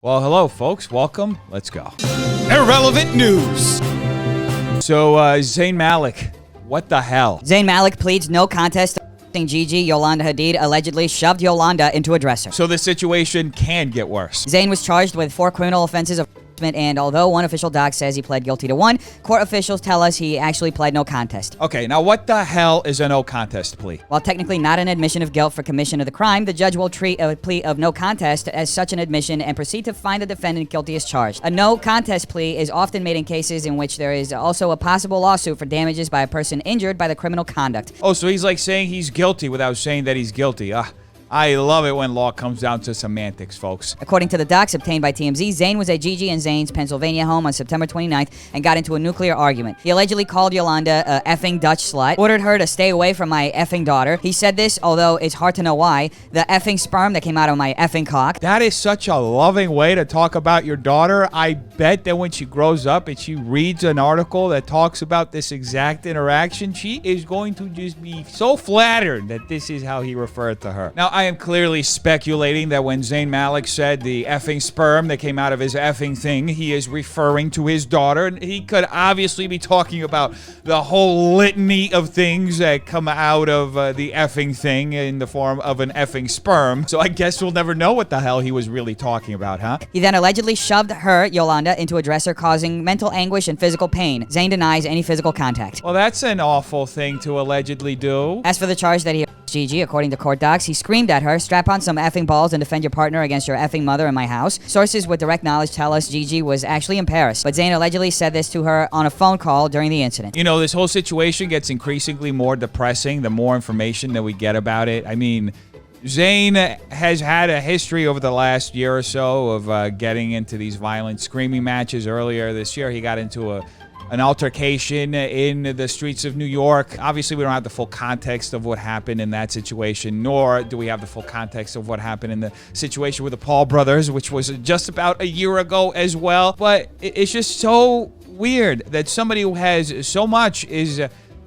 Well, hello, folks. Welcome. Let's go. Irrelevant news. So, Zayn Malik, what the hell? Zayn Malik pleads no contest to Gigi. Yolanda Hadid allegedly shoved Yolanda into a dresser. So the situation can get worse. Zayn was charged with 4 criminal offenses of and although one official doc says he pled guilty to 1, court officials tell us he actually pled no contest. Okay, now what the hell is a no contest plea? While technically not an admission of guilt for commission of the crime, the judge will treat a plea of no contest as such an admission and proceed to find the defendant guilty as charged. A no contest plea is often made in cases in which there is also a possible lawsuit for damages by a person injured by the criminal conduct. Oh, so he's like saying he's guilty without saying that he's guilty. I love it when law comes down to semantics, folks. According to the docs obtained by TMZ, Zayn was at Gigi and Zayn's Pennsylvania home on September 29th and got into a nuclear argument. He allegedly called Yolanda a effing Dutch slut, ordered her to stay away from my effing daughter. He said this, although it's hard to know why, the effing sperm that came out of my effing cock. That is such a loving way to talk about your daughter. I bet that when she grows up and she reads an article that talks about this exact interaction, she is going to just be so flattered that this is how he referred to her. Now, I am clearly speculating that when Zayn Malik said the effing sperm that came out of his effing thing, he is referring to his daughter. And he could obviously be talking about the whole litany of things that come out of the effing thing in the form of an effing sperm. So I guess we'll never know what the hell he was really talking about, huh? He then allegedly shoved her, Yolanda, into a dresser, causing mental anguish and physical pain. Zayn denies any physical contact. Well, that's an awful thing to allegedly do. As for the charge that he Gigi, according to court docs, he screamed at her, "Strap on some effing balls and defend your partner against your effing mother in my house." Sources with direct knowledge tell us Gigi was actually in Paris, but Zayn allegedly said this to her on a phone call during the incident. You know, this whole situation gets increasingly more depressing the more information that we get about it. I mean, Zayn has had a history over the last year or so of getting into these violent screaming matches. Earlier this year, he got into an altercation in the streets of New York. Obviously, we don't have the full context of what happened in that situation, nor do we have the full context of what happened in the situation with the Paul brothers, which was just about a year ago as well. But it's just so weird that somebody who has so much is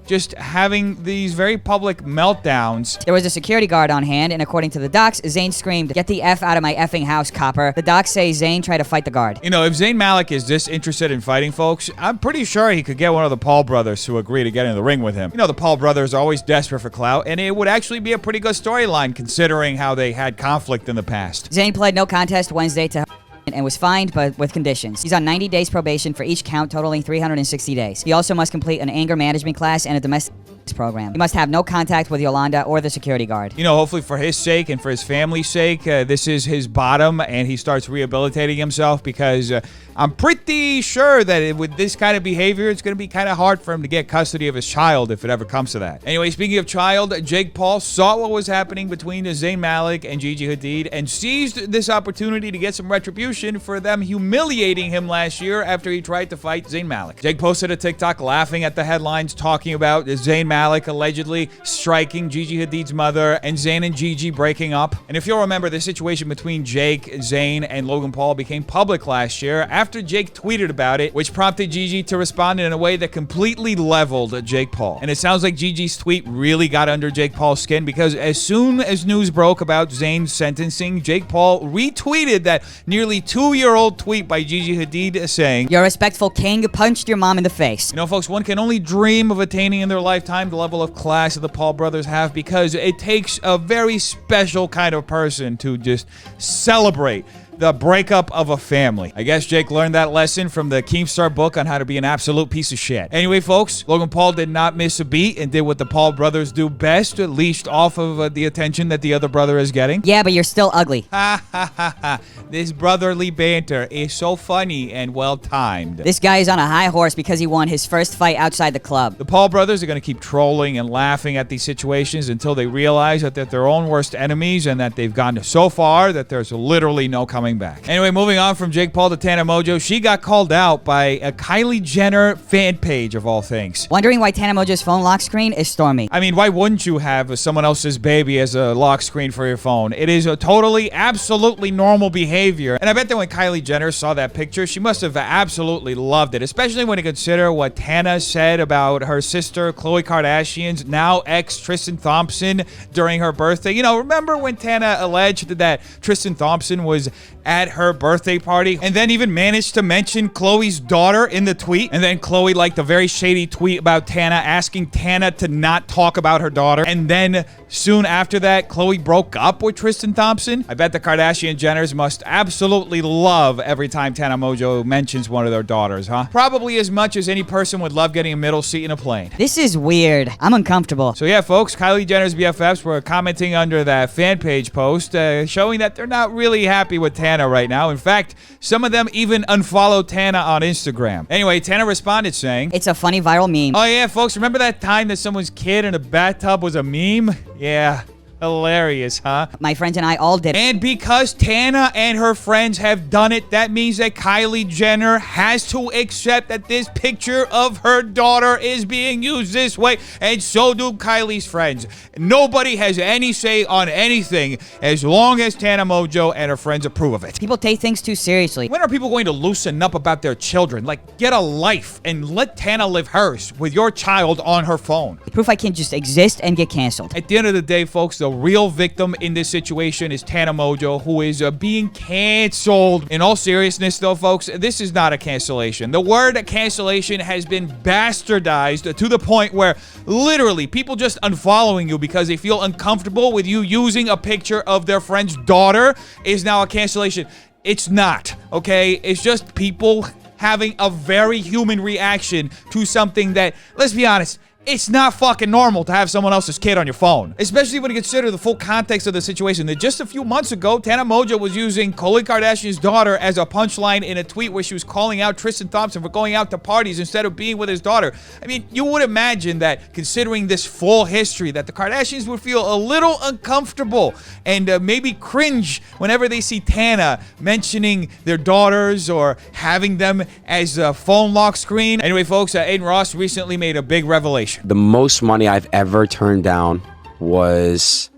just having these very public meltdowns. There was a security guard on hand, and according to the docs, Zayn screamed, "Get the F out of my effing house, copper." The docs say Zayn tried to fight the guard. You know, if Zayn Malik is this interested in fighting folks, I'm pretty sure he could get one of the Paul brothers to agree to get in the ring with him. You know, the Paul brothers are always desperate for clout, and it would actually be a pretty good storyline considering how they had conflict in the past. Zayn pled no contest Wednesday to and was fined, but with conditions. He's on 90 days probation for each count, totaling 360 days. He also must complete an anger management class and a domestic program. He must have no contact with Yolanda or the security guard. You know, hopefully for his sake and for his family's sake, this is his bottom and he starts rehabilitating himself, because I'm pretty sure that with this kind of behavior, it's going to be kind of hard for him to get custody of his child if it ever comes to that. Anyway, speaking of child, Jake Paul saw what was happening between Zayn Malik and Gigi Hadid and seized this opportunity to get some retribution for them humiliating him last year after he tried to fight Zayn Malik. Jake posted a TikTok laughing at the headlines talking about Zayn Malik allegedly striking Gigi Hadid's mother and Zayn and Gigi breaking up. And if you'll remember, the situation between Jake, Zayn, and Logan Paul became public last year after Jake tweeted about it, which prompted Gigi to respond in a way that completely leveled Jake Paul. And it sounds like Gigi's tweet really got under Jake Paul's skin, because as soon as news broke about Zayn's sentencing, Jake Paul retweeted that nearly 2-year-old tweet by Gigi Hadid saying, "Your respectful king punched your mom in the face." You know, folks, one can only dream of attaining in their lifetime the level of class that the Paul brothers have, because it takes a very special kind of person to just celebrate the breakup of a family. I guess Jake learned that lesson from the Keemstar book on how to be an absolute piece of shit. Anyway, folks, Logan Paul did not miss a beat and did what the Paul brothers do best, leashed off of the attention that the other brother is getting. Yeah, but you're still ugly. Ha ha ha ha. This brotherly banter is so funny and well-timed. This guy is on a high horse because he won his first fight outside the club. The Paul brothers are going to keep trolling and laughing at these situations until they realize that they're their own worst enemies and that they've gone so far that there's literally no coming back. Anyway, moving on from Jake Paul to Tana Mongeau, she got called out by a Kylie Jenner fan page of all things. Wondering why Tana Mongeau's phone lock screen is stormy. I mean, why wouldn't you have someone else's baby as a lock screen for your phone? It is a totally, absolutely normal behavior. And I bet that when Kylie Jenner saw that picture, she must have absolutely loved it, especially when you consider what Tana said about her sister, Khloe Kardashian's now ex Tristan Thompson during her birthday. You know, remember when Tana alleged that Tristan Thompson was at her birthday party, and then even managed to mention Khloe's daughter in the tweet. And then Khloe liked a very shady tweet about Tana, asking Tana to not talk about her daughter. And then soon after that, Khloe broke up with Tristan Thompson. I bet the Kardashian Jenners must absolutely love every time Tana Mongeau mentions one of their daughters, huh? Probably as much as any person would love getting a middle seat in a plane. This is weird. I'm uncomfortable. So yeah, folks, Kylie Jenner's BFFs were commenting under that fan page post, showing that they're not really happy with Tana right now. In fact, some of them even unfollowed Tana on Instagram. Anyway, Tana responded saying, It's a funny viral meme. "Oh yeah, folks, remember that time that someone's kid in a bathtub was a meme? Yeah. Hilarious, huh? My friends and I all did it. And because Tana and her friends have done it, that means that Kylie Jenner has to accept that this picture of her daughter is being used this way, and so do Kylie's friends. Nobody has any say on anything as long as Tana Mongeau and her friends approve of it. People take things too seriously. When are people going to loosen up about their children? Like, get a life and let Tana live hers with your child on her phone. Proof I can't just exist and get canceled. At the end of the day, folks, the real victim in this situation is Tana Mongeau, who is being canceled. In all seriousness, though, folks, this is not a cancellation. The word cancellation has been bastardized to the point where literally people just unfollowing you because they feel uncomfortable with you using a picture of their friend's daughter is now a cancellation. It's not, okay? It's just people having a very human reaction to something that, let's be honest, it's not fucking normal to have someone else's kid on your phone. Especially when you consider the full context of the situation. That just a few months ago, Tana Mongeau was using Khloe Kardashian's daughter as a punchline in a tweet where she was calling out Tristan Thompson for going out to parties instead of being with his daughter. I mean, you would imagine that, considering this full history, that the Kardashians would feel a little uncomfortable and maybe cringe whenever they see Tana mentioning their daughters or having them as a phone lock screen. Anyway, folks, Aiden Ross recently made a big revelation. The most money I've ever turned down was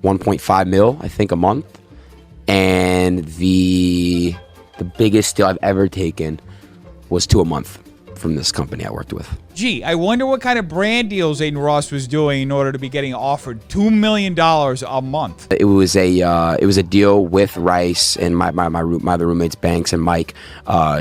1.5 mil, I think, a month. And the biggest deal I've ever taken was 2 a month from this company I worked with. Gee, I wonder what kind of brand deals Aiden Ross was doing in order to be getting offered $2 million a month. It was a deal with Rice and my other roommates Banks and Mike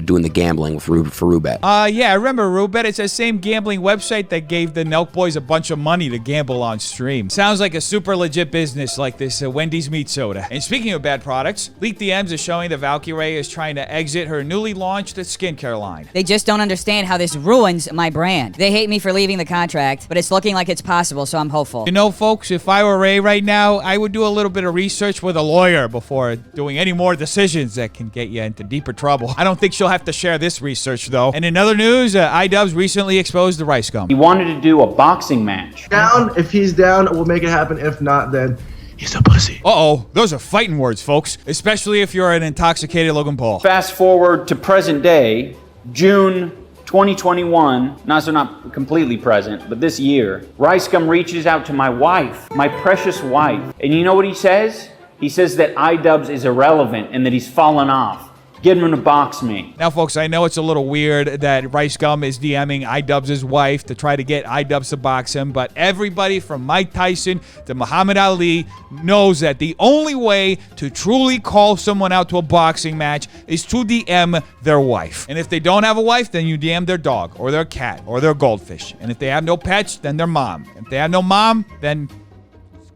doing the gambling for Roobet. Yeah, I remember Roobet. It's the same gambling website that gave the Nelk Boys a bunch of money to gamble on stream. Sounds like a super legit business like this Wendy's meat soda. And speaking of bad products, leaked DMs is showing that Valkyrae is trying to exit her newly launched skincare line. They just don't understand how this ruins my brand. They hate me for leaving the contract, but it's looking like it's possible, so I'm hopeful. You know, folks, if I were Ray right now, I would do a little bit of research with a lawyer before doing any more decisions that can get you into deeper trouble. I don't think she'll have to share this research, though. And in other news, iDubbbz recently exposed the rice gum. He wanted to do a boxing match. Down. If he's down, we'll make it happen. If not, then he's a pussy. Uh-oh, those are fighting words, folks. Especially if you're an intoxicated Logan Paul. Fast forward to present day, June 2021, not completely present, but this year, Rice Gum reaches out to my wife, my precious wife. And you know what he says? He says that iDubbbz is irrelevant and that he's fallen off. Get him to box me. Now, folks, I know it's a little weird that Rice Gum is DMing iDubbbz's wife to try to get iDubbbz to box him, but everybody from Mike Tyson to Muhammad Ali knows that the only way to truly call someone out to a boxing match is to DM their wife. And if they don't have a wife, then you DM their dog or their cat or their goldfish. And if they have no pets, then their mom. If they have no mom, then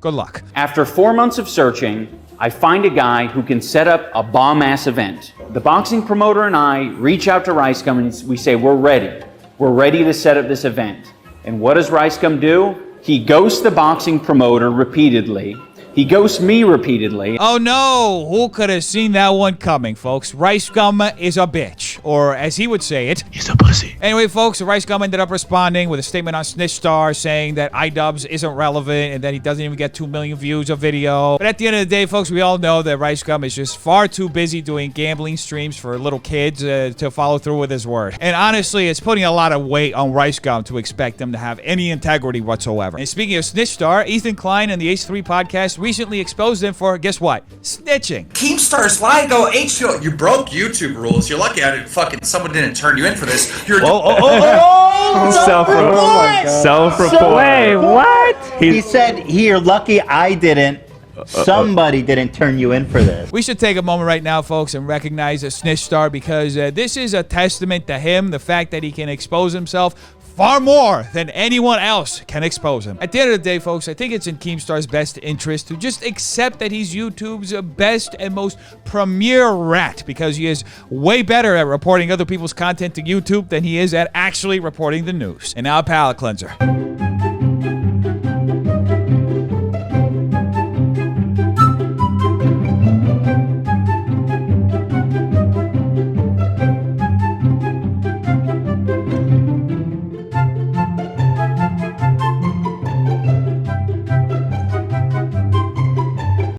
good luck. After 4 months of searching, I find a guy who can set up a bomb-ass event. The boxing promoter and I reach out to Rice Gum and we say, we're ready. We're ready to set up this event. And what does Rice Gum do? He ghosts the boxing promoter repeatedly. He ghosts me repeatedly. Oh no, who could have seen that one coming, folks? Rice Gum is a bitch. Or as he would say it, he's a pussy. Anyway, folks, Rice Gum ended up responding with a statement on SnitchStar saying that iDubbbz isn't relevant and that he doesn't even get 2 million views a video. But at the end of the day, folks, we all know that Rice Gum is just far too busy doing gambling streams for little kids to follow through with his word. And honestly, it's putting a lot of weight on Rice Gum to expect him to have any integrity whatsoever. And speaking of SnitchStar, Ethan Klein and the H3 podcast recently exposed him for, guess what? Snitching. Keemstar, when I go HBO, you broke YouTube rules. You're lucky I didn't someone didn't turn you in for this. You're Self-report. Wait, what? He said, you're lucky I didn't Somebody didn't turn you in for this. We should take a moment right now, folks, and recognize a Snitch Star because this is a testament to him, the fact that he can expose himself far more than anyone else can expose him. At the end of the day, folks, I think it's in Keemstar's best interest to just accept that he's YouTube's best and most premier rat because he is way better at reporting other people's content to YouTube than he is at actually reporting the news. And now a palate cleanser.